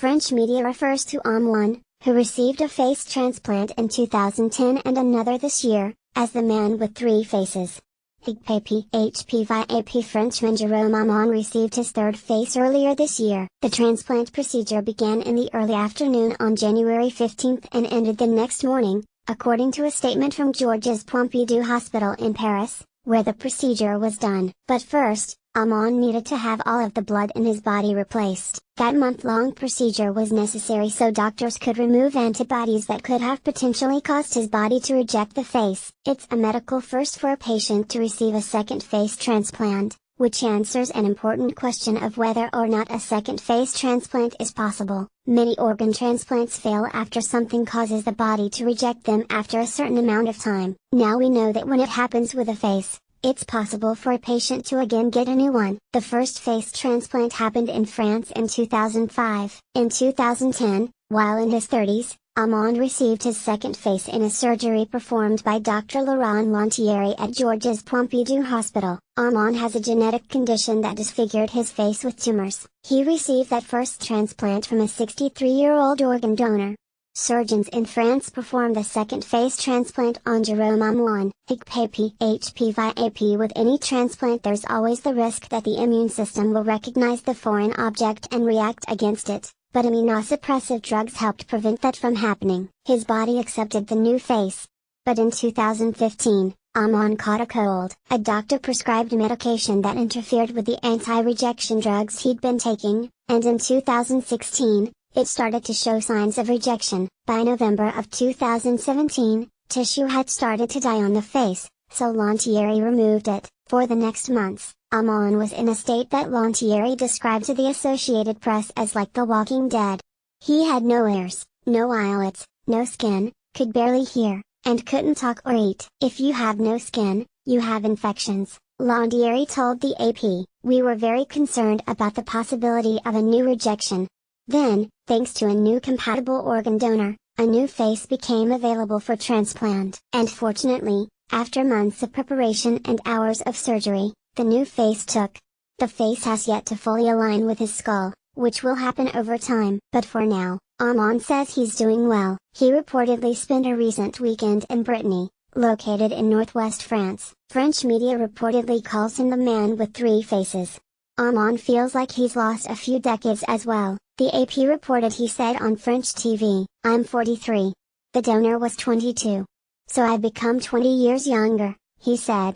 French media refers to Hamon, who received a face transplant in 2010 and another this year, as the man with three faces. HPVIAP Frenchman Jerome Hamon received his third face earlier this year. The transplant procedure began in the early afternoon on January 15 and ended the next morning, according to a statement from Georges Pompidou Hospital in Paris, where the procedure was done. But first, Hamon needed to have all of the blood in his body replaced. That month-long procedure was necessary so doctors could remove antibodies that could have potentially caused his body to reject the face. It's a medical first for a patient to receive a second face transplant, which answers an important question of whether or not a second face transplant is possible. Many organ transplants fail after something causes the body to reject them after a certain amount of time. Now we know that when it happens with a face, it's possible for a patient to again get a new one. The first face transplant happened in France in 2005. In 2010, while in his 30s, Hamon received his second face in a surgery performed by Dr. Laurent Lantieri at Georges Pompidou Hospital. Hamon has a genetic condition that disfigured his face with tumors. He received that first transplant from a 63-year-old organ donor. Surgeons in France performed the second face transplant on Jerome Hamon. HPVIAP With any transplant there's always the risk that the immune system will recognize the foreign object and react against it, but immunosuppressive drugs helped prevent that from happening. His body accepted the new face. But in 2015, Hamon caught a cold. A doctor prescribed medication that interfered with the anti-rejection drugs he'd been taking, and in 2016, it started to show signs of rejection. By November of 2017, tissue had started to die on the face, so Lantieri removed it. For the next months, Hamon was in a state that Lantieri described to the Associated Press as like the Walking Dead. He had no ears, no eyelids, no skin, could barely hear, and couldn't talk or eat. If you have no skin, you have infections, Lantieri told the AP. We were very concerned about the possibility of a new rejection. Then, thanks to a new compatible organ donor, a new face became available for transplant. And fortunately, after months of preparation and hours of surgery, the new face took. The face has yet to fully align with his skull, which will happen over time. But for now, Hamon says he's doing well. He reportedly spent a recent weekend in Brittany, located in northwest France. French media reportedly calls him the man with three faces. Hamon feels like he's lost a few decades as well. The AP reported he said on French TV, "I'm 43. The donor was 22. So I've become 20 years younger," he said.